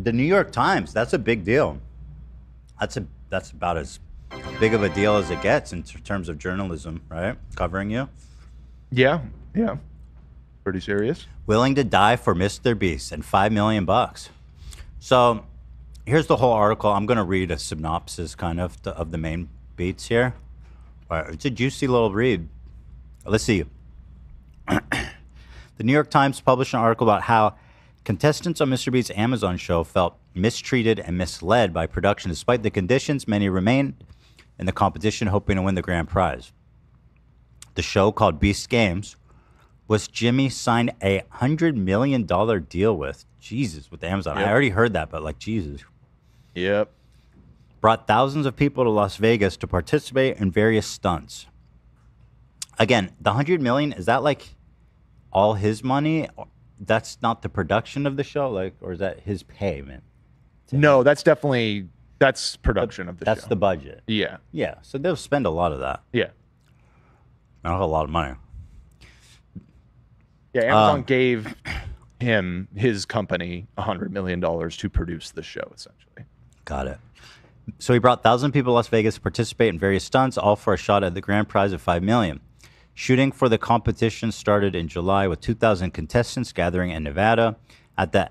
The New York Times, that's a big deal. That's about as big of a deal as it gets in terms of journalism, right? Covering you. Yeah. Pretty serious. Willing to die for Mr. Beast and $5 million bucks. So here's the whole article. I'm going to read a synopsis kind of the main beats here. It's a juicy little read. Let's see. The New York Times published an article about how contestants on Mr. Beast's Amazon show felt mistreated and misled by production. Despite the conditions, many remained in the competition hoping to win the grand prize. The show, called Beast Games, was Jimmy signed a $100 million deal with. Jesus, with Amazon. Yep. I already heard that, but like, Jesus. Yep. Brought thousands of people to Las Vegas to participate in various stunts. Again, the $100 million, is that like all his money? That's not the production of the show, like, or is that his payment? No, that's production of the show. That's the budget. Yeah. Yeah. So they'll spend a lot of that. Yeah. Not a lot of money. Yeah, Amazon gave him, his company, $100 million to produce the show, essentially. Got it. So he brought 1,000 people to Las Vegas to participate in various stunts, all for a shot at the grand prize of $5 million. Shooting for the competition started in July with 2,000 contestants gathering in Nevada at the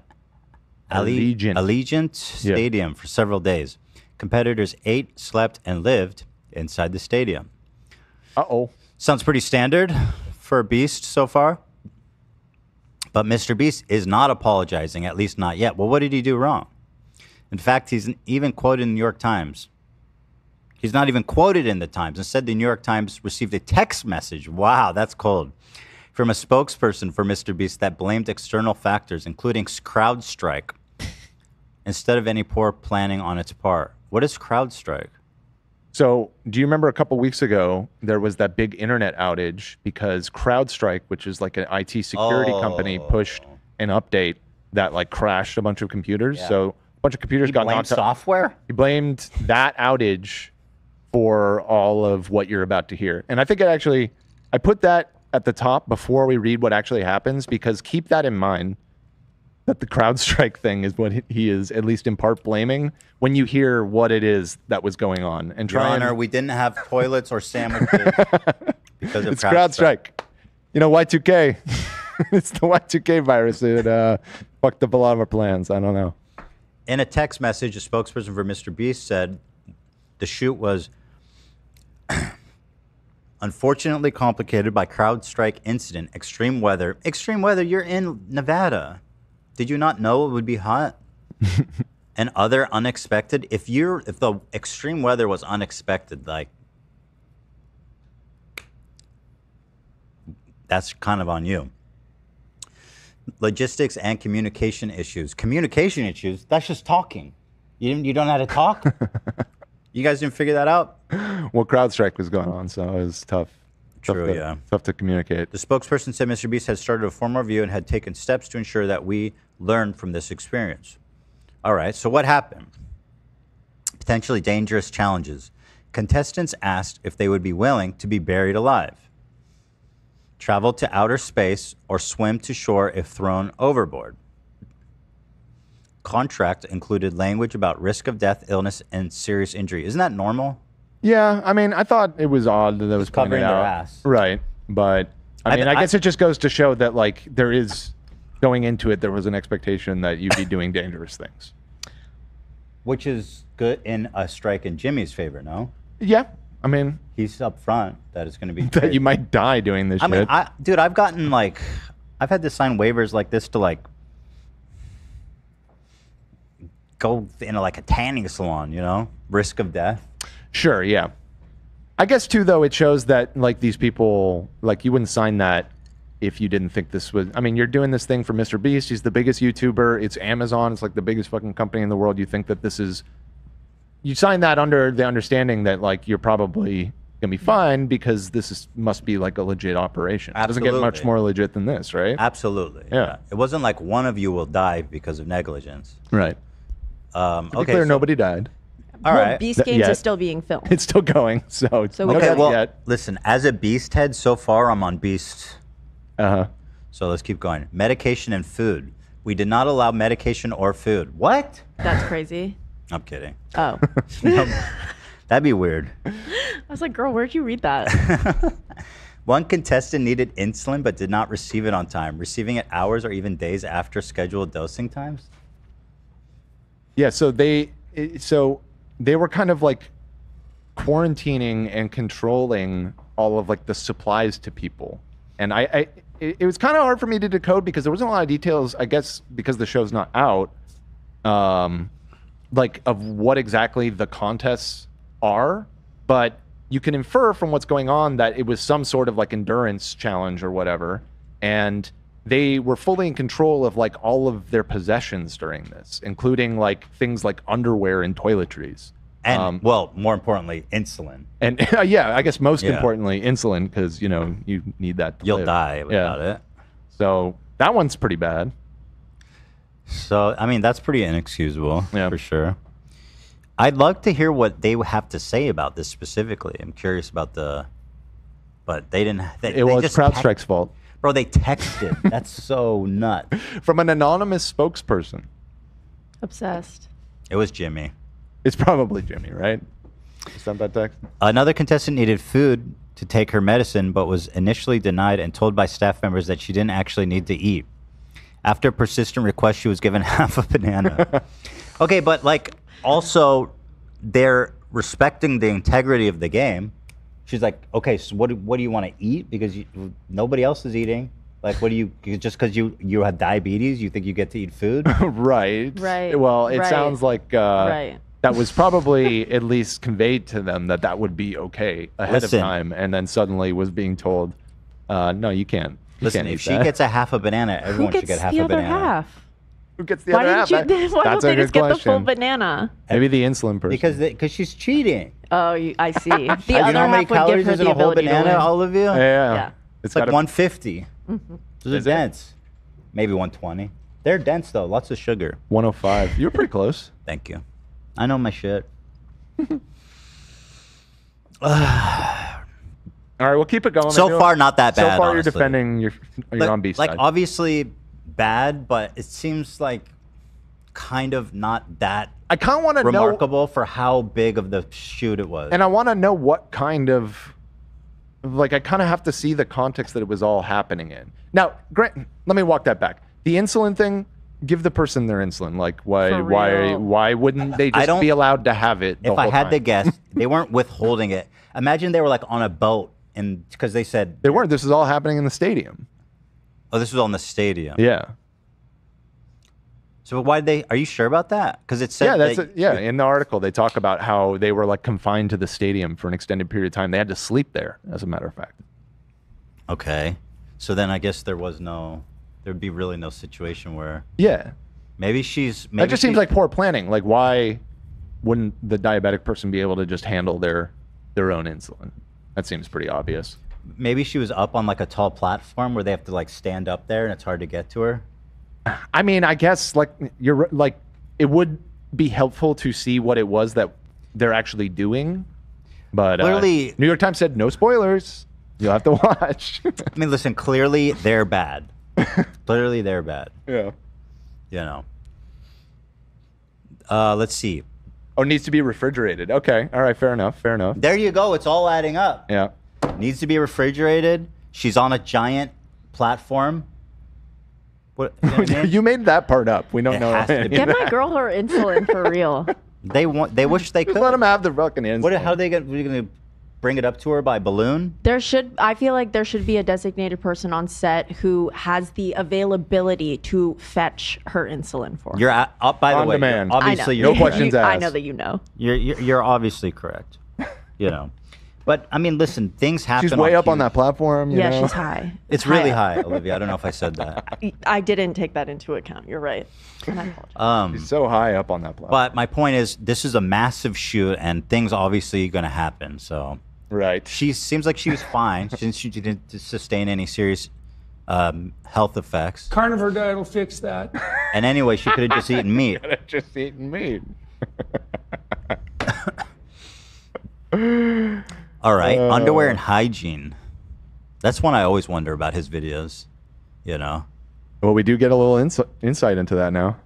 Allegiant Stadium for several days. Competitors ate, slept, and lived inside the stadium. Uh-oh. Sounds pretty standard for a Beast so far. But Mr. Beast is not apologizing, at least not yet. Well, what did he do wrong? In fact, he's even quoted in the New York Times. He's not even quoted in the Times. Instead, the New York Times received a text message. Wow, that's cold. From a spokesperson for Mr. Beast that blamed external factors, including CrowdStrike, instead of any poor planning on its part. What is CrowdStrike? So, do you remember a couple weeks ago, there was that big internet outage because CrowdStrike, which is like an IT security company, pushed an update that like crashed a bunch of computers. Yeah. So a bunch of computers got knocked out. Software? He blamed that outage for all of what you're about to hear. And I think I put that at the top before we read what actually happens, because keep that in mind, that the CrowdStrike thing is what he is at least in part blaming when you hear what it is that was going on. And Your Honor, we didn't have toilets or sandwiches because of it's CrowdStrike. You know, Y2K. It's the Y2K virus that fucked up a lot of our plans. I don't know. In a text message, a spokesperson for Mr. Beast said the shoot was unfortunately complicated by CrowdStrike incident, extreme weather. Extreme weather, you're in Nevada. Did you not know it would be hot? And other unexpected. If the extreme weather was unexpected, like, that's kind of on you. Logistics and communication issues. Communication issues? That's just talking. You don't know how to talk? You guys didn't figure that out? Well, CrowdStrike was going on, so it was tough. True, yeah. Tough to communicate. The spokesperson said Mr. Beast had started a formal review and had taken steps to ensure that we learned from this experience. All right, so what happened? Potentially dangerous challenges. Contestants asked if they would be willing to be buried alive, travel to outer space, or swim to shore if thrown overboard. Contract included language about risk of death, illness, and serious injury. Isn't that normal? Yeah, I mean, I thought it was odd that it was covering their ass. Right, but I guess it just goes to show that, like, there is, going into it, there was an expectation that you'd be doing dangerous things. Which is good in a strike in Jimmy's favor, no? Yeah, I mean... He's up front that it's going to be... that you might die doing this shit. Dude, I've gotten, like... I've had to sign waivers like this to, like... go into, like, a tanning salon, you know? Risk of death. Sure, yeah. I guess, too, though, it shows that, like, these people... Like, you wouldn't sign that if you didn't think this was... I mean, you're doing this thing for Mr. Beast. He's the biggest YouTuber. It's Amazon. It's, like, the biggest fucking company in the world. You think that this is... You sign that under the understanding that, like, you're probably going to be fine because this must be, like, a legit operation. Absolutely. It doesn't get much more legit than this, right? Absolutely. Yeah. It wasn't like one of you will die because of negligence. Right. To be clear, nobody died. All right. Beast Games is still being filmed. It's still going, so okay, well, listen, as a Beast head, so far I'm on Beast. Uh-huh. So let's keep going. Medication and food. We did not allow medication or food. What? That's crazy. I'm kidding. Oh. That'd be weird. I was like, girl, where'd you read that? One contestant needed insulin but did not receive it on time, receiving it hours or even days after scheduled dosing times. Yeah, so they were kind of like quarantining and controlling all of like the supplies to people. And it was kind of hard for me to decode because there wasn't a lot of details, I guess, because the show's not out, like of what exactly the contests are. But you can infer from what's going on that it was some sort of like endurance challenge or whatever. And they were fully in control of like all of their possessions during this, including like things like underwear and toiletries. And well, more importantly, insulin. And yeah, I guess most importantly, insulin, because you know you need that. You'll die without it. So that one's pretty bad. So I mean, that's pretty inexcusable for sure. I'd love to hear what they have to say about this specifically. I'm curious about but they didn't. It's CrowdStrike's fault. Bro, they texted. That's so nuts. From an anonymous spokesperson. Obsessed. It was Jimmy. It's probably Jimmy, right? You sent that text? Another contestant needed food to take her medicine, but was initially denied and told by staff members that she didn't actually need to eat. After a persistent request, she was given half a banana. Okay, but like also they're respecting the integrity of the game. She's like, okay, so what do you want to eat? Because nobody else is eating. Like, what do you, just because you have diabetes, you think you get to eat food? Right. Right. Well, it right. sounds like that was probably at least conveyed to them that would be okay ahead of time, and then suddenly was being told, no, you can't. Listen, if she gets a half a banana, everyone should get half a banana. Who gets the other half? Who gets the other half? Why don't they just get the full banana? Maybe the insulin person. Because she's cheating. Oh, I see. The other you know how many half would give calories her is in the a whole ability to banana, win. all of you? Yeah. It's like 150. Those are Is it? dense. Maybe 120. They're dense though. Lots of sugar. 105. You were pretty close. Thank you. I know my shit. All right, we'll keep it going. So far, not that bad. So far, honestly. you're defending your on B side. Like obviously bad, but it seems like kind of not that. I kind of want to know remarkable for how big of the shoot it was. And I want to know what kind of, like, I kind of have to see the context that it was all happening in. Now, Grant, let me walk that back. The insulin thing, give the person their insulin. Like, why wouldn't they just be allowed to have it? If I had to guess, they weren't withholding it. Imagine they were like on a boat, and because they said they weren't. This is all happening in the stadium. Oh, this was all in the stadium. Yeah. So why did they? Are you sure about that? Because it said in the article they talk about how they were like confined to the stadium for an extended period of time. They had to sleep there, as a matter of fact. Okay, so then I guess there'd be really no situation where maybe that just seems like poor planning. Like, why wouldn't the diabetic person be able to just handle their own insulin? That seems pretty obvious. Maybe she was up on like a tall platform where they have to like stand up there and it's hard to get to her. I mean, I guess like it would be helpful to see what it was that they're actually doing, but clearly, New York Times said no spoilers. You'll have to watch. I mean, listen, clearly they're bad. Clearly they're bad. Yeah. You know. Let's see. Oh, it needs to be refrigerated. Okay. All right. Fair enough. Fair enough. There you go. It's all adding up. Yeah. Needs to be refrigerated. She's on a giant platform. What, you know what I mean? You made that part up. We don't know. Get my girl her insulin for real. They wish they could. Just let them have the fucking insulin. How are they going to bring it up to her by balloon? I feel like there should be a designated person on set who has the availability to fetch her insulin for her. You're up by the way. Demand. Obviously, no questions asked. I know that you know. You're obviously correct. You know. But I mean, listen, things happen. She's way up on that platform. You know? She's high. It's really high, Olivia. I don't know if I said that. I didn't take that into account. You're right. And I apologize. She's so high up on that platform. But my point is, this is a massive shoot, and things obviously going to happen. So right. She seems like she was fine since she didn't sustain any serious health effects. Carnivore diet will fix that. And anyway, she could have just eaten meat. Could have just eaten meat. All right, underwear and hygiene. That's one I always wonder about his videos, you know. Well, we do get a little insight into that now.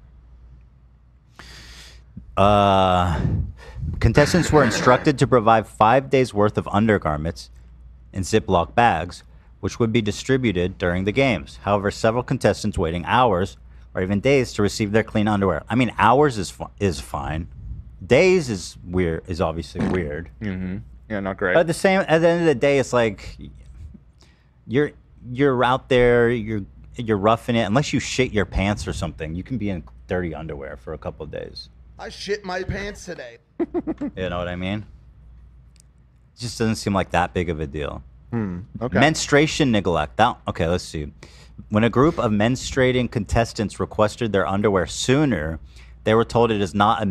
Contestants were instructed to provide 5 days worth of undergarments in Ziploc bags, which would be distributed during the games. However, several contestants waiting hours or even days to receive their clean underwear. I mean, hours is fine. Days is weird. Is obviously weird. Mm-hmm. Yeah, not great. But at the end of the day, it's like you're out there. You're roughing it. Unless you shit your pants or something, you can be in dirty underwear for a couple of days. I shit my pants today. You know what I mean? It just doesn't seem like that big of a deal. Okay. Menstruation neglect. Okay, let's see. When a group of menstruating contestants requested their underwear sooner, they were told it is not a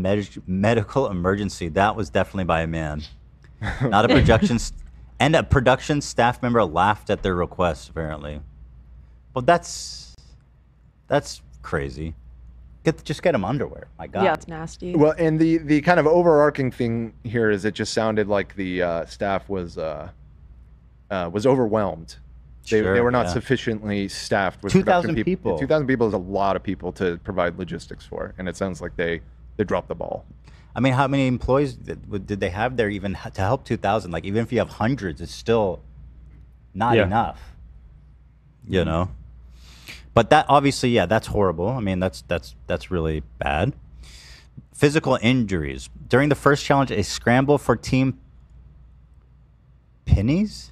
medical emergency. That was definitely by a man. Not a and a production staff member laughed at their request, apparently. Well, that's crazy. Just get them underwear. My God. Yeah, it's nasty. Well, and the kind of overarching thing here is it just sounded like the staff was overwhelmed. They were not sufficiently staffed with 2,000 people. 2,000 people is a lot of people to provide logistics for, and it sounds like they dropped the ball. I mean, how many employees did they have there even to help 2,000? Like, even if you have hundreds, it's still not enough. You know? But that obviously, that's horrible. I mean, that's really bad. Physical injuries. During the first challenge, a scramble for team pennies?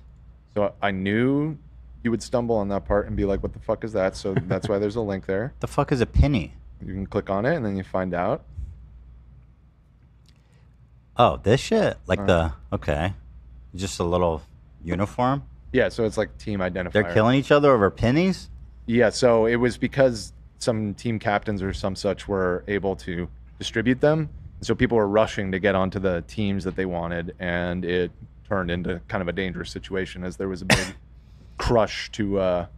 So I knew you would stumble on that part and be like, what the fuck is that? So that's why there's a link there. The fuck is a penny? You can click on it and then you find out. Oh, this shit? Like okay. Just a little uniform? Yeah, so it's like team identifier. They're killing each other over pennies? Yeah, so it was because some team captains or some such were able to distribute them. So people were rushing to get onto the teams that they wanted, and it turned into kind of a dangerous situation as there was a big crush to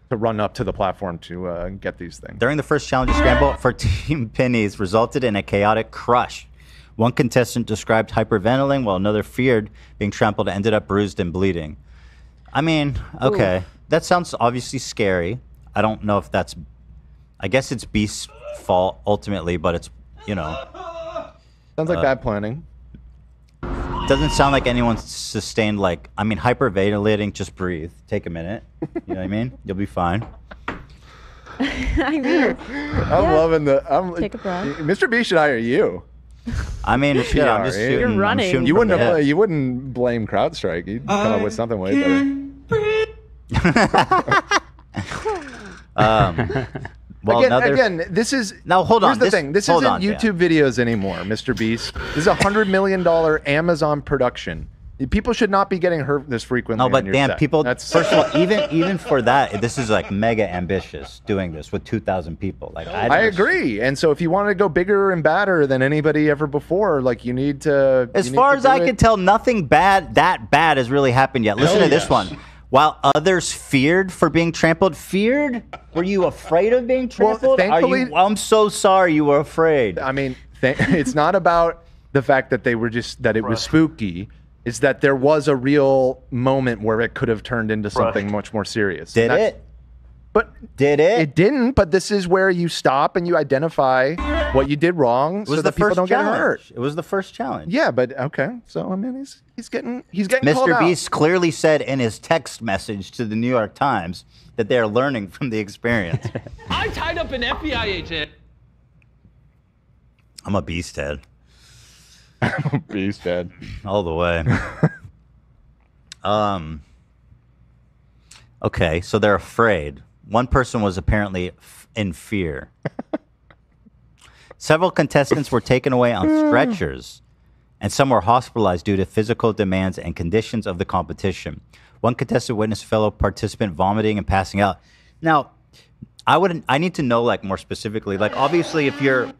run up to the platform to get these things. During the first challenge, scramble for team pennies resulted in a chaotic crush. One contestant described hyperventilating, while another feared being trampled and ended up bruised and bleeding. I mean, okay. Ooh. That sounds obviously scary. I don't know if that's... I guess it's Beast's fault ultimately, but it's, Sounds like bad planning. Doesn't sound like anyone's sustained, hyperventilating, just breathe. Take a minute. You know what I mean? You'll be fine. I mean... I'm loving the... Take a breath. Mr. Beast should hire you. I mean, I'm just shooting. You're running. You wouldn't blame CrowdStrike. You'd come up with something way better. Well, again, this is... Now, hold on. Here's the thing. This isn't YouTube videos anymore, Mr. Beast. This is a $100 million Amazon production. People should not be getting hurt this frequently. No, but damn, people... First of all, even for that, this is like mega ambitious doing this with 2,000 people. Like, I agree. And so if you want to go bigger and badder than anybody ever before, like, you need to... As far as I can tell, nothing that bad has really happened yet. Listen to this one. While others feared for being trampled, Were you afraid of being trampled? Well, thankfully, I'm so sorry you were afraid. I mean, it's not about the fact that they were that it was spooky. It's that there was a real moment where it could have turned into something much more serious. Did it? But did it? It didn't. But this is where you stop and you identify what you did wrong, so that people don't get hurt. It was the first challenge. Yeah, but okay. So I mean, he's getting Mr. Beast clearly said in his text message to the New York Times that they are learning from the experience. I tied up an FBI agent. I'm a beast head. Beast head. All the way. Okay, so they're afraid. One person was apparently in fear. Several contestants were taken away on stretchers, and some were hospitalized due to physical demands and conditions of the competition. One contestant witnessed fellow participant vomiting and passing out. Now, I need to know, like, more specifically, like, obviously if you're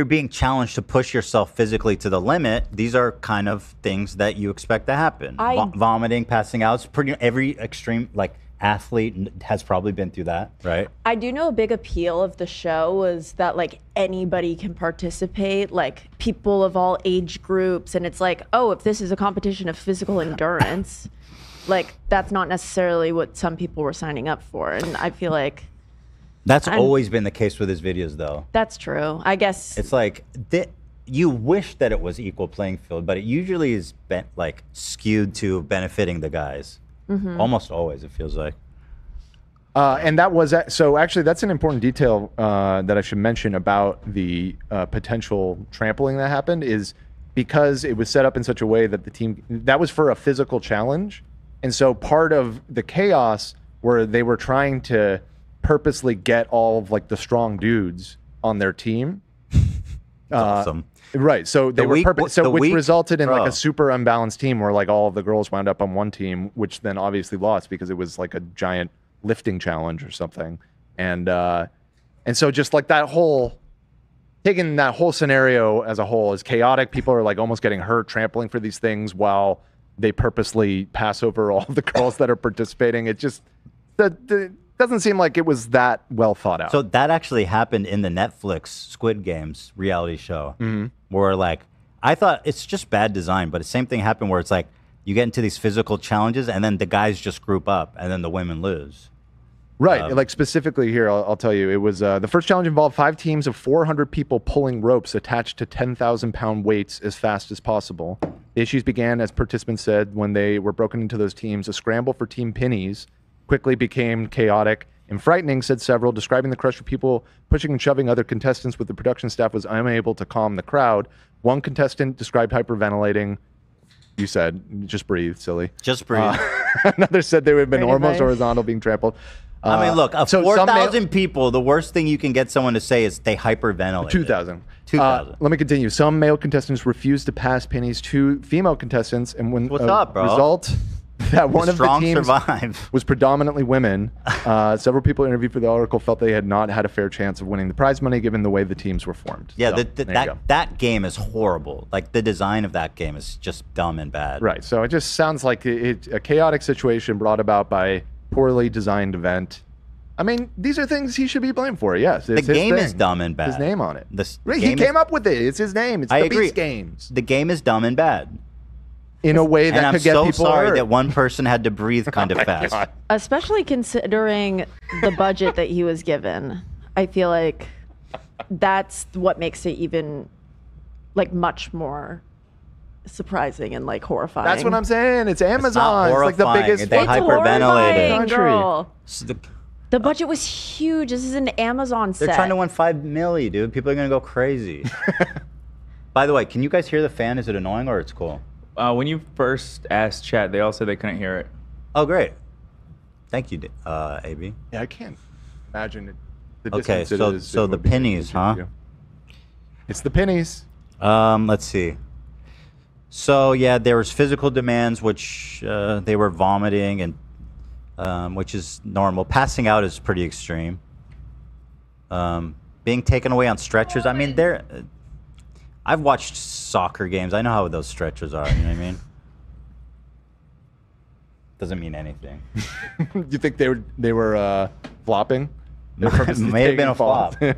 being challenged to push yourself physically to the limit, these are kind of things that you expect to happen. Vomiting, passing out, it's pretty every extreme, like, athlete has probably been through that, right? I do know a big appeal of the show was that, like, anybody can participate, like people of all age groups, and it's like, oh, if this is a competition of physical endurance, like, that's not necessarily what some people were signing up for, and I feel like That's always been the case with his videos, though. That's true. I guess It's like you wish that it was equal playing field, but it usually is like skewed to benefiting the guys. Almost always, it feels like. And that was so. Actually, that's an important detail that I should mention about the potential trampling that happened. Is because it was set up in such a way that the team that was for a physical challenge, and so part of the chaos where they were trying to purposely get all of like the strong dudes on their team. Awesome. Right. So they were which resulted in like bro. a super unbalanced team where like all of the girls wound up on one team, which then obviously lost because it was like a giant lifting challenge or something. And so just like that whole taking that whole scenario as a whole is chaotic. People are like almost getting hurt trampling for these things while they purposely pass over all the girls that are participating. It just doesn't seem like it was that well thought out. So that actually happened in the Netflix Squid Games reality show, where like I thought it's just bad design, but the same thing happened where it's like you get into these physical challenges and then the guys just group up and then the women lose. Right. Like specifically here, I'll tell you, it was the first challenge involved 5 teams of 400 people pulling ropes attached to 10,000-pound weights as fast as possible. The issues began, as participants said, when they were broken into those teams. A scramble for Team Pennies quickly became chaotic and frightening, said several, describing the crush of people pushing and shoving other contestants with the production staff was unable to calm the crowd. One contestant described hyperventilating. You said, just breathe, silly. Just breathe. Another said they would have been Great almost advice. horizontal being trampled. I mean, look, so 4,000 people, the worst thing you can get someone to say is they hyperventilate. 2,000. 2,000. Let me continue. Some male contestants refused to pass pennies to female contestants, and when What's up, bro? result that one of the strong teams survive. was predominantly women. Several people interviewed for the article felt they had not had a fair chance of winning the prize money given the way the teams were formed. Yeah, So, there you go. that game is horrible. Like the design of that game is just dumb and bad. Right. So it just sounds like a chaotic situation brought about by poorly designed event. I mean, these are things he should be blamed for. Yes, The it's his game is thing. dumb and bad. His name on it. Right, he game came up with it. It's his name. It's I the agree. Beast Games. The game is dumb and bad. In a way that And I'm could get so people sorry hurt. that one person had to breathe kind of my fast. God. especially considering the budget that he was given. I feel like that's what makes it even like much more surprising and like horrifying. That's what I'm saying. It's Amazon. It's, like the horrifying. biggest. They It's hyperventilated. horrifying, Country. girl. So The budget was huge. This is an Amazon set. they're trying to win $5 million, dude. People are gonna go crazy. By the way, can you guys hear the fan? Is it annoying or it's cool? When you first asked chat, they all said they couldn't hear it. Oh, great. Thank you, AB. Yeah, I can't imagine it. The Okay, distance it so- is, so it the would be pennies, easier huh? to do. It's the pennies. Let's see. So yeah, there was physical demands, which they were vomiting, and which is normal. Passing out is pretty extreme. Being taken away on stretchers. I mean, I've watched soccer games. I know how those stretchers are. You know what I mean? Doesn't mean anything. You think they were flopping? They were purposely May have been taking a flop. falls.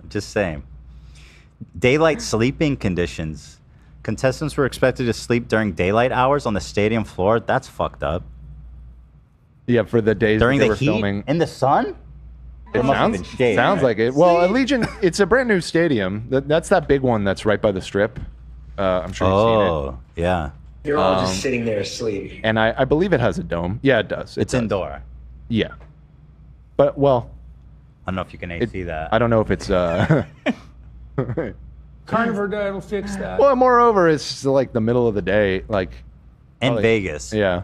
I'm just saying. Daylight sleeping conditions. Contestants were expected to sleep during daylight hours on the stadium floor. That's fucked up. Yeah, for the days During that they the were heat filming. in the sun. It must have sounds, been shade, sounds right? like it. Well, Allegiant, it's a brand new stadium. That's that big one that's right by the strip. I'm sure you've seen it. Oh, yeah. You're all just sitting there asleep. And I believe it has a dome. Yeah, it does. It It's does. indoor. Yeah. But, well, I don't know if you can AC that. I don't know if it's... Carnivore Guy will fix that. well, moreover, it's like the middle of the day. Like, in probably- Vegas. yeah.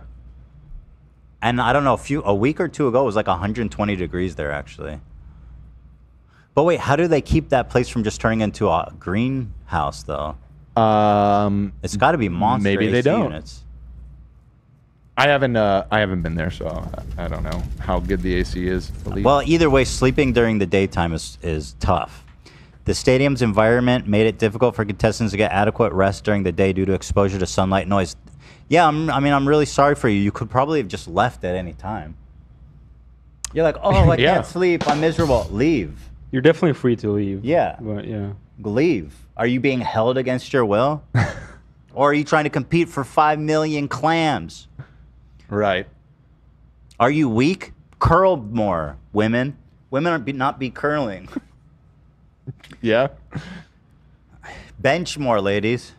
And I don't know, a week or two ago, it was like 120 degrees there, actually. But wait, how do they keep that place from just turning into a greenhouse, though? It's got to be monster maybe they AC don't. units. I haven't been there, so I don't know how good the AC is. Well, either way, sleeping during the daytime is tough. The stadium's environment made it difficult for contestants to get adequate rest during the day due to exposure to sunlight and noise. Yeah, I'm really sorry for you. You could probably have just left at any time. You're like, oh, I Yeah. can't sleep. I'm miserable. Leave. You're definitely free to leave. Yeah. But yeah. Leave. Are you being held against your will? Or are you trying to compete for 5 million clams? Right. Are you weak? Curl more, women. Women are not be curling. Yeah. Bench more, ladies.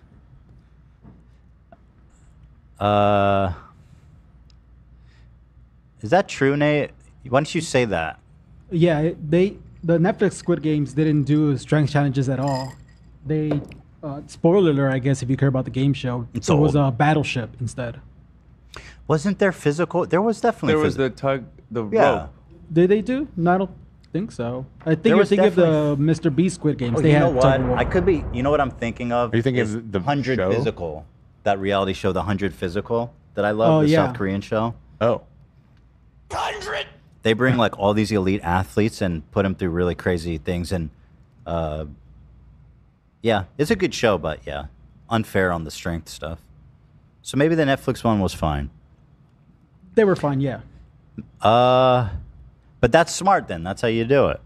Is that true, Nate? Why don't you say that? Yeah, the Netflix Squid Games didn't do strength challenges at all. They spoiler alert, I guess, if you care about the game show, It's it was old. a battleship instead. Wasn't there physical? There was definitely. There was the rope. Did they do? No, I don't think so. I think There you're was thinking of the definitely- Mr. Beast Squid Games. Oh, they you had know what? tug of war. I could be. You know what I'm thinking of? Are you thinking is of the 100 show? Physical, that reality show, the 100 Physical that I love, Oh, the yeah. South Korean show. Oh. They bring like all these elite athletes and put them through really crazy things, and yeah, it's a good show, but yeah, unfair on the strength stuff. So maybe the Netflix one was fine. They were fine, yeah. But that's smart then. That's how you do it.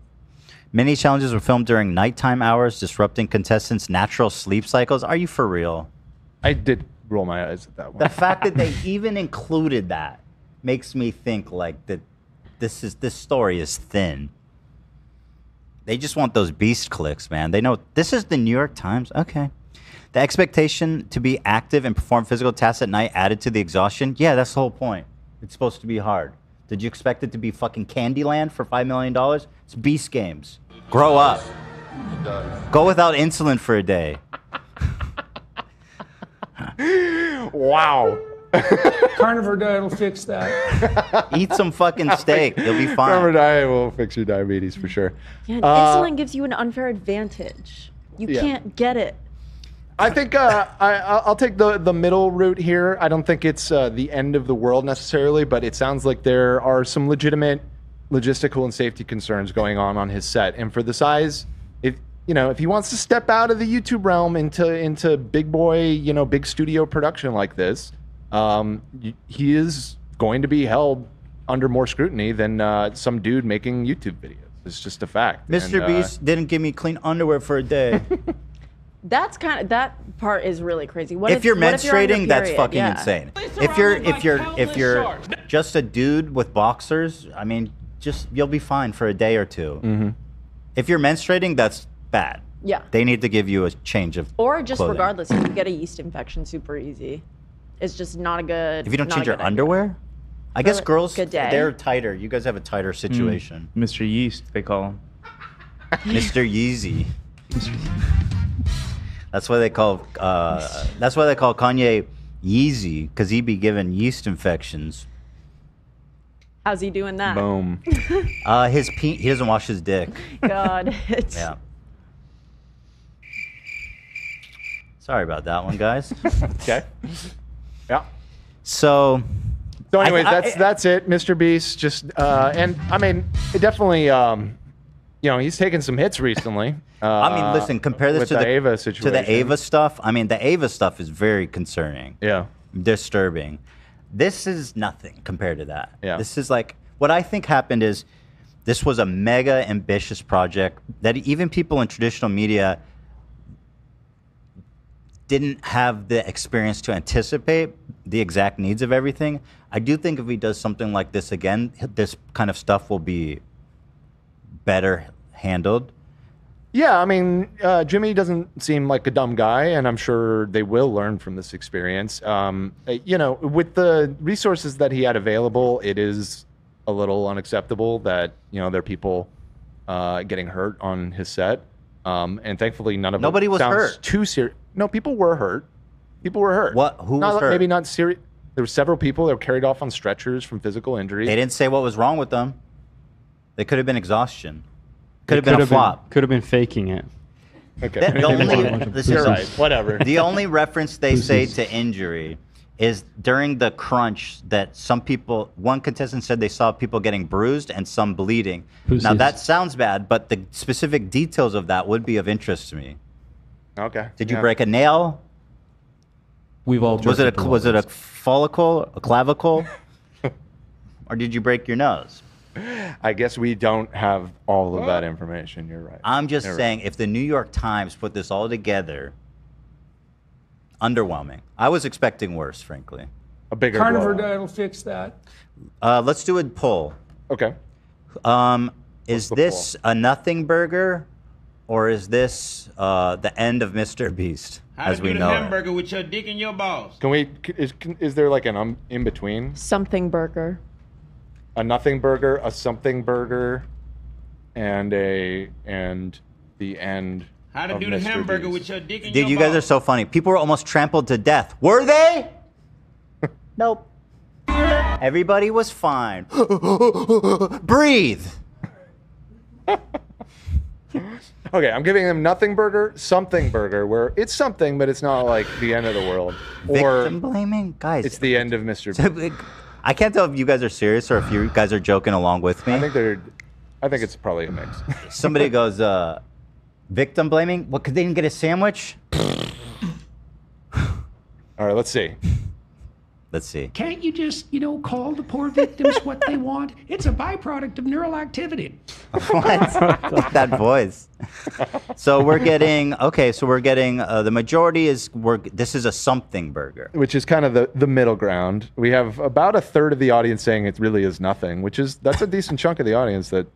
Many challenges were filmed during nighttime hours, disrupting contestants' natural sleep cycles. Are you for real? I did roll my eyes at that one. The fact that they even included that makes me think like that this story is thin. They just want those beast clicks, man. They know this is the New York Times. Okay. The expectation to be active and perform physical tasks at night added to the exhaustion. Yeah, that's the whole point. It's supposed to be hard. Did you expect it to be fucking Candyland for $5 million? It's Beast Games. Grow up. Go without insulin for a day. Wow. Carnivore diet will fix that. Eat some fucking steak. You'll be fine. Carnivore diet will fix your diabetes for sure. Yeah, and insulin gives you an unfair advantage. You Yeah. can't get it. I think I'll take the middle route here. I don't think it's the end of the world necessarily, but it sounds like there are some legitimate logistical and safety concerns going on his set. And for the size, if he wants to step out of the YouTube realm into big boy, big studio production like this, he is going to be held under more scrutiny than some dude making YouTube videos. It's just a fact. Mr. Beast didn't give me clean underwear for a day. That part is really crazy. What If you're what you're on your menstruating, that's period? fucking Yeah. insane. If you're just a dude with boxers, I mean, you'll be fine for a day or two. Mm-hmm. If you're menstruating, that's bad. Yeah. They need to give you a change of Or just clothing. regardless, you can get a yeast infection super easy. It's just not a good. If you don't not change a your good idea. underwear, I guess a girls good day. they're tighter. You guys have a tighter situation. Mr. Yeast, they call him. Mr. Yeezy. That's why they call Kanye Yeezy, because he be giving yeast infections. How's he doing that? Boom. He doesn't wash his dick. God, it's Yeah. Sorry about that one, guys. Okay. Yeah. So Anyways, I- that's it, Mr. Beast. Just and I mean, it definitely, he's taken some hits recently. I mean, listen, compare this with to the Ava situation. to the Ava stuff. I mean, the Ava stuff is very concerning. Yeah. Disturbing. This is nothing compared to that. Yeah. This is like what I think happened is this was a mega ambitious project that even people in traditional media didn't have the experience to anticipate the exact needs of everything. I do think if he does something like this again, this kind of stuff will be better handled. Yeah, I mean, Jimmy doesn't seem like a dumb guy, and I'm sure they will learn from this experience. With the resources that he had available, it is a little unacceptable that there are people getting hurt on his set, and thankfully none of Nobody it was sounds hurt. too serious. No, people were hurt. People were hurt. What? Who was hurt? Maybe not serious. There were several people that were carried off on stretchers from physical injury. They didn't say what was wrong with them. They could have been exhaustion. Could have been a flop. Could have been faking it. Okay. The only, this You're is- right. Whatever. The only reference they say to injury is during the crunch that one contestant said they saw people getting bruised and some bleeding. Now that sounds bad, but the specific details of that would be of interest to me. Okay. Did you Yeah. break a nail? We've all Was it a follicle, a clavicle, or did you break your nose? I guess we don't have all of that information. You're right. I'm just You're saying, if the New York Times put this all together, underwhelming. I was expecting worse, frankly. A bigger Carnivore blow. diet will fix that. Let's do a poll. Okay. Is the this a nothing burger, or is this the end of Mr. Beast How as to we do the know it? hamburger with your dick in your balls? Can we? Is there like an in between? Something burger. A nothing burger, a something burger, and the end. How to of do the Mr. hamburger Beast. with your dick in Dude, your you balls? guys are so funny. People were almost trampled to death. Were they? Nope. Everybody was fine. Breathe. Okay, I'm giving them nothing burger, something burger, where it's something, but it's not like the end of the world, or Victim blaming? Guys, it's the end of Mr. Beast. I can't tell if you guys are serious or if you guys are joking along with me. I think it's probably a mix. Somebody goes, victim blaming? What, because they didn't get a sandwich? All right, let's see. Let's see. Can't you just, call the poor victims what they want? It's a byproduct of neural activity. What? That voice. So we're getting, the majority is, this is a something burger. Which is kind of the middle ground. We have about a third of the audience saying it really is nothing, that's a decent chunk of the audience that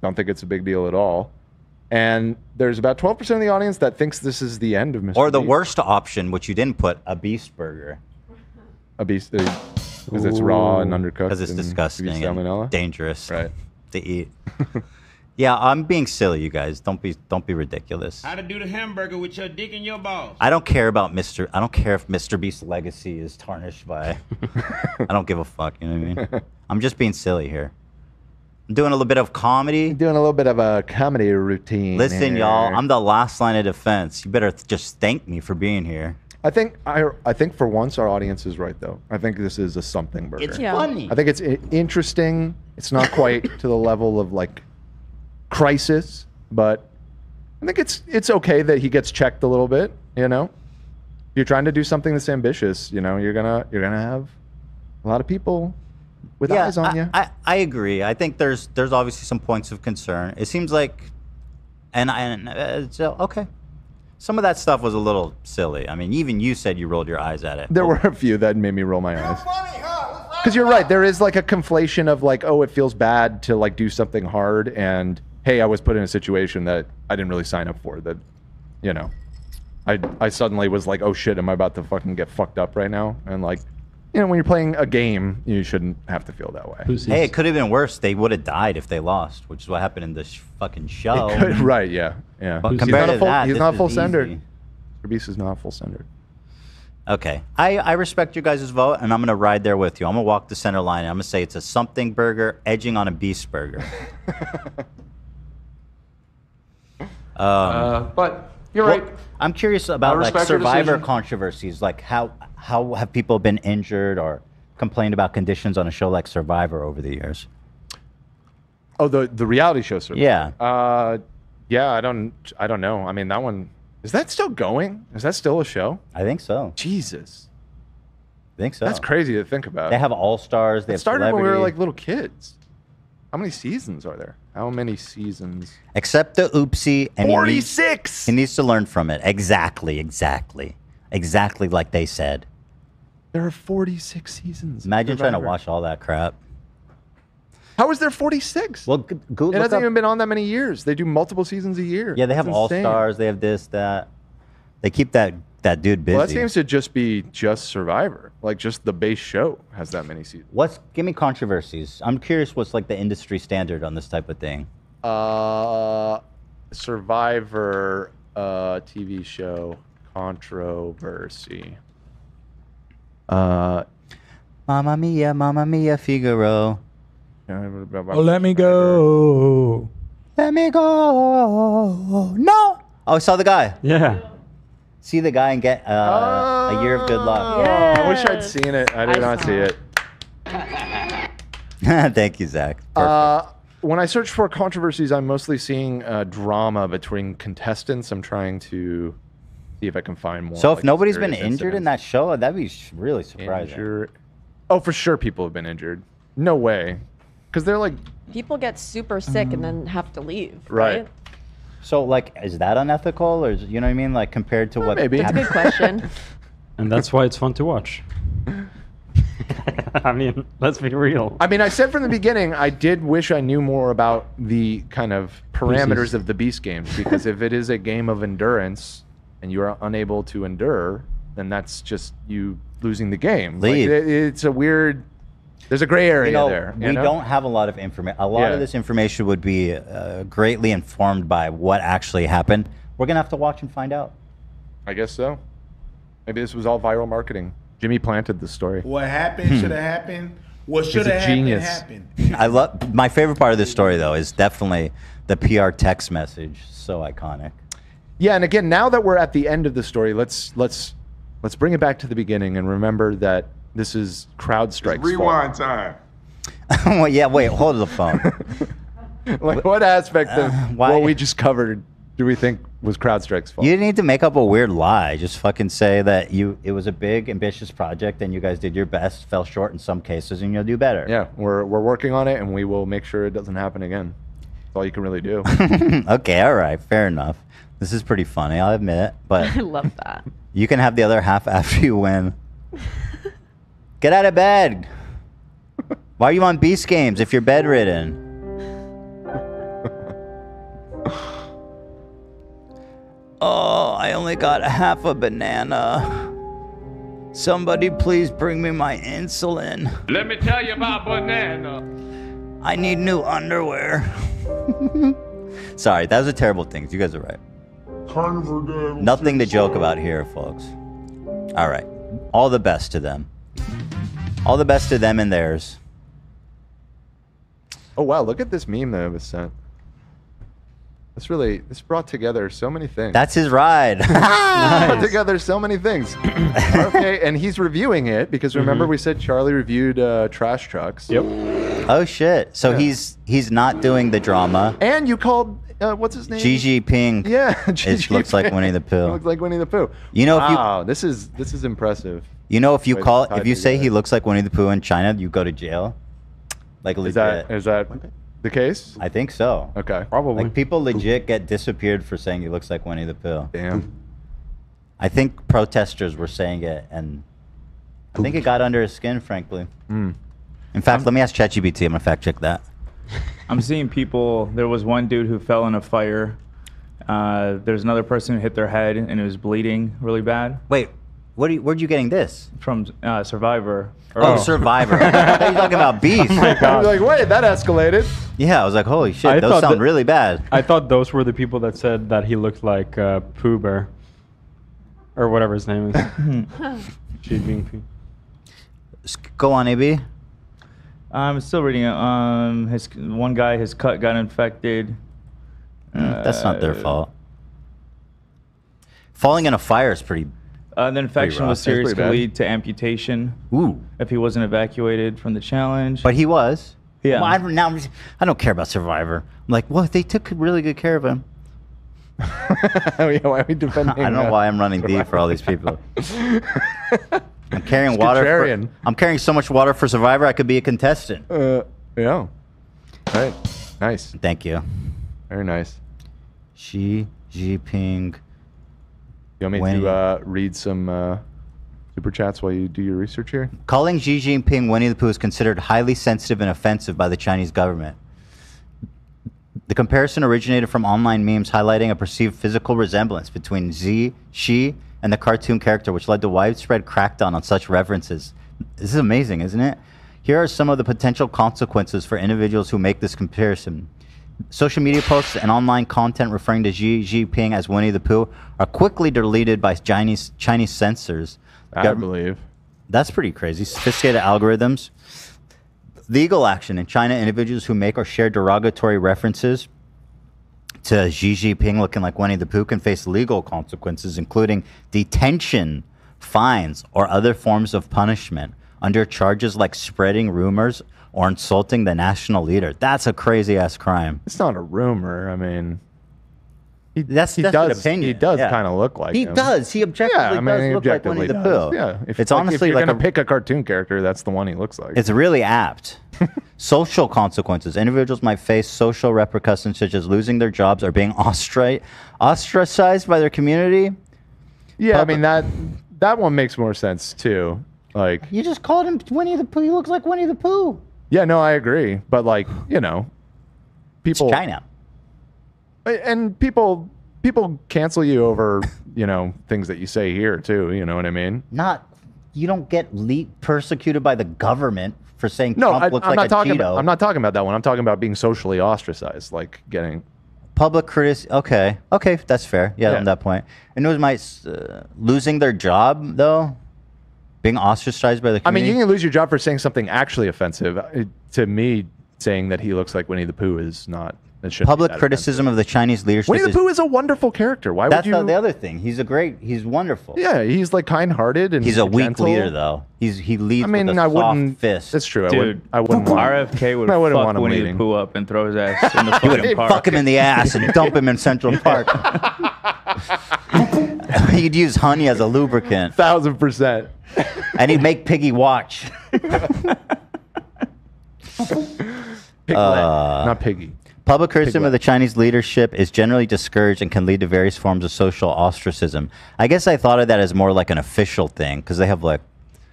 don't think it's a big deal at all. And there's about 12% of the audience that thinks this is the end of Mr. Or the Beast. worst option, which you didn't put, a beast burger. A beast, because it's raw and undercooked. Because it's and disgusting maybe and salmonella. dangerous Right. to eat. Yeah, I'm being silly, you guys. Don't be ridiculous. How to do the hamburger with your dick in your balls? I don't care if Mr. Beast's legacy is tarnished by. I don't give a fuck. You know what I mean? I'm just being silly here. I'm doing a little bit of comedy. Doing a little bit of a comedy routine. Listen, here. y'all. I'm the last line of defense. You better just thank me for being here. I think for once our audience is right though. I think this is a something burger. It's funny. I think it's interesting. It's not quite to the level of like Crisis, but I think it's okay that he gets checked a little bit. If you're trying to do something that's ambitious, you're gonna have a lot of people with eyes on you. I agree. I think there's obviously some points of concern. It seems like, so okay. Some of that stuff was a little silly. I mean, even you said you rolled your eyes at it. There were a few that made me roll my eyes. Because you're right. There is like a conflation of like, oh, it feels bad to like do something hard, and hey, I was put in a situation that I didn't really sign up for. That, I suddenly was like, oh shit, am I about to fucking get fucked up right now? And like, when you're playing a game, you shouldn't have to feel that way. Hey, it could have been worse. They would have died if they lost, which is what happened in this fucking show. Right? Yeah. But compared to that, he's this not is full sender. easy. Mr. Beast is not full sender. Okay. I respect your guys' vote, and I'm going to ride there with you. I'm going to walk the center line, and I'm going to say it's a something burger edging on a beast burger. But you're right. I'm curious about like respect your Survivor decision. controversies. Like how have people been injured or complained about conditions on a show like Survivor over the years? Oh, the reality show Survivor. Yeah. Yeah. I don't know. I mean, that one is that still going? Is that still a show? I think so. Jesus. I think so. That's crazy to think about. They have all stars. They It have started when we were celebrity. like little kids. How many seasons are there? How many seasons? Except the oopsie. And 46! He needs to learn from it. Exactly like they said. There are 46 seasons. Imagine trying to Survivor. watch all that crap. How is there 46? Well, it hasn't even been on that many years. They do multiple seasons a year. Yeah, they have It's all insane. stars. They have this, that. They keep that dude busy. Well, that seems to just be just Survivor. Like just the base show has that many seasons. Give me controversies. I'm curious what's like the industry standard on this type of thing. Survivor TV show controversy. Mamma Mia, Figaro. Oh, let me go. Let me go. No. Oh, I saw the guy. Yeah. See the guy and get a year of good luck. I wish I'd seen it. I did not see it. Thank you, Zach. When I search for controversies, I'm mostly seeing drama between contestants. I'm trying to see if I can find more. So if like, nobody's been serious injured in incidents. that show, that'd be really surprising. Oh, for sure, people have been injured. No way, because they're like People get super sick and then have to leave. Right. So like, is that unethical, or you know what I mean? Like compared to what? maybe. That's a good question. And that's why it's fun to watch. I mean, let's be real. I mean, I said from the beginning, I did wish I knew more about the kind of parameters of the Beast games, because if it is a game of endurance and you are unable to endure, then that's just you losing the game. Like, it's a weird. There's a gray area there. We don't have a lot of information. A lot of this information would be greatly informed by what actually happened. We're gonna have to watch and find out. I guess so. Maybe this was all viral marketing. Jimmy planted the story. What happened should have happened. What should have happened. I love my favorite part of this story though is definitely the PR text message. So iconic. Yeah, and again, now that we're at the end of the story, let's bring it back to the beginning and remember that this is CrowdStrike's Rewind fault. time. Well, yeah, wait, hold the phone. Like, what aspect of what we just covered do we think was CrowdStrike's fault? You didn't need to make up a weird lie. Just fucking say that it was a big, ambitious project and you guys did your best, fell short in some cases, and you'll do better. Yeah, we're working on it, and we will make sure it doesn't happen again. That's all you can really do. Okay, all right, fair enough. This is pretty funny, I'll admit it, but I love that. you can have the other half after you win. Get out of bed. Why are you on Beast Games if you're bedridden? Oh, I only got half a banana. Somebody please bring me my insulin. Let me tell you about banana. I need new underwear. Sorry, that was a terrible thing. You guys are right. Nothing to joke about here, folks. All right. All the best to them. All the best to them and theirs. Oh, wow. Look at this meme that was sent. This brought together so many things. That's his ride. Brought together so many things. Okay, and he's reviewing it because remember we said Charlie reviewed trash trucks. Yep. Oh shit! So he's not doing the drama. And you called what's his name? Xi Jinping. Yeah, It looks like Winnie the Pooh. Looks like Winnie the Pooh. You know, wow, this is impressive. You know, if you Ways if you say he looks like Winnie the Pooh in China, you go to jail. Like legit. Is that the case? I think so. Okay. Probably. Like people legit get disappeared for saying he looks like Winnie the Pooh. Damn. I think protesters were saying it, and I think it got under his skin, frankly. Mm. In fact, let me ask ChatGPT. I'm gonna fact check that. I'm seeing people. There was one dude who fell in a fire. There's another person who hit their head and it was bleeding really bad. Wait, where'd you getting this? From Survivor. Oh, Survivor. I thought you were talking about Beast. I was like, wait, that escalated. Yeah, I was like, holy shit, I those thought sound that- really bad. I thought those were the people that said that he looked like Pooh Bear. Or whatever his name is. Xi Jinping. Go on, AB. I'm still reading it. One guy, his cut got infected. That's not their fault. Falling in a fire is pretty. The infection rough. was That's serious, pretty could bad. lead to amputation. Ooh. If he wasn't evacuated from the challenge. But he was. Yeah. Well, I don't care about Survivor. I'm like, well, they took really good care of him. Why are we defending? I don't know why I'm running deep for all these people. I'm carrying It's water. contrarian. I'm carrying so much water for Survivor. I could be a contestant. Yeah. Right. Nice. Thank you. Very nice. Xi Jinping. You want me to read some super chats while you do your research here? Calling Xi Jinping Winnie the Pooh is considered highly sensitive and offensive by the Chinese government. The comparison originated from online memes highlighting a perceived physical resemblance between Xi, and the cartoon character, which led to widespread crackdown on such references. This is amazing, isn't it? Here are some of the potential consequences for individuals who make this comparison. Social media posts and online content referring to Xi Jinping as Winnie the Pooh are quickly deleted by Chinese censors. I believe. That's pretty crazy. Sophisticated algorithms. Legal action in China. Individuals who make or share derogatory references to Xi Jinping looking like Winnie the Pooh can face legal consequences, including detention, fines, or other forms of punishment under charges like spreading rumors or insulting the national leader. That's a crazy-ass crime. It's not a rumor. I mean, That's an opinion. He does Yeah. kind of look like He him. does. He objectively he does look like Winnie the Pooh. Yeah. It's honestly if you're like gonna pick a cartoon character, that's the one he looks like. It's really apt. Social consequences. Individuals might face social repercussions such as losing their jobs or being ostracized by their community. Yeah, I mean that one makes more sense too. Like, You just called him Winnie the Pooh. He looks like Winnie the Pooh. yeah, no, I agree. But like, you know, people It's China. and people cancel you over, you know, things that you say here too. You know what I mean? You don't get persecuted by the government for saying No, Trump looks I'm like not a talking. Cheeto. I'm not talking about that one. I'm talking about being socially ostracized, like getting Public criticism. Okay, that's fair. Yeah, on that point. And it was my losing their job though, being ostracized by the I mean, community. you can lose your job for saying something actually offensive. To me, saying that he looks like Winnie the Pooh is not. It shouldn't be Public that criticism of the Chinese leadership. Winnie the Pooh is a wonderful character. Why That's would you? not the other thing. He's he's wonderful. Yeah, he's like kind-hearted and He's a weak gentle. leader though. He leads I mean, with a I soft wouldn't. fist. That's true. Dude, I wouldn't want. RFK would I wouldn't fuck want him Winnie the leading. Pooh up and throw his ass in the He would fucking park. fuck him in the ass and dump him in Central Park. He'd use honey as a lubricant. 1000%. And he'd make Piggy watch. Piglet, not Piggy. Public criticism Piglet. of the Chinese leadership is generally discouraged and can lead to various forms of social ostracism. I guess I thought of that as more like an official thing because they have like.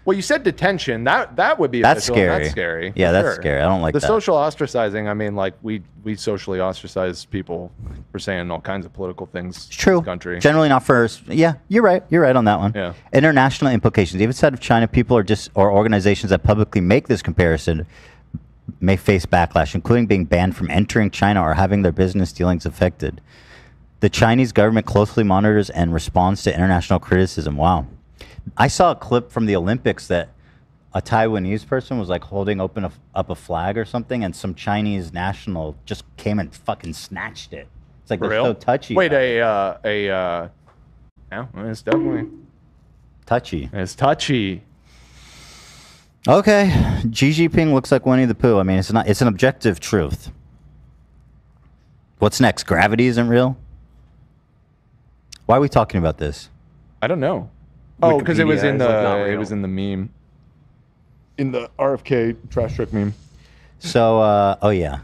Well, you said detention. That would be That's official, and scary. That's scary. Yeah, for that's sure. scary. I don't like the that. social ostracizing. I mean, like we socially ostracize people for saying all kinds of political things. It's true. In this country. Generally not first. Yeah, you're right. You're right on that one. Yeah. International implications. Even outside of China, people or organizations that publicly make this comparison may face backlash, including being banned from entering China or having their business dealings affected. The Chinese government closely monitors and responds to international criticism. Wow. I saw a clip from the Olympics that a Taiwanese person was like holding up a flag or something, and some Chinese national just came and fucking snatched it. It's like For they're real? so touchy. Wait, about it. yeah, it's definitely touchy. It's touchy. Okay, Xi Jinping looks like Winnie the Pooh. I mean, it's an objective truth. What's next? Gravity isn't real? Why are we talking about this? I don't know. Oh, because it was Wikipedia in is, like, not the real. it was in the meme. In the RFK trash truck meme. So, oh yeah.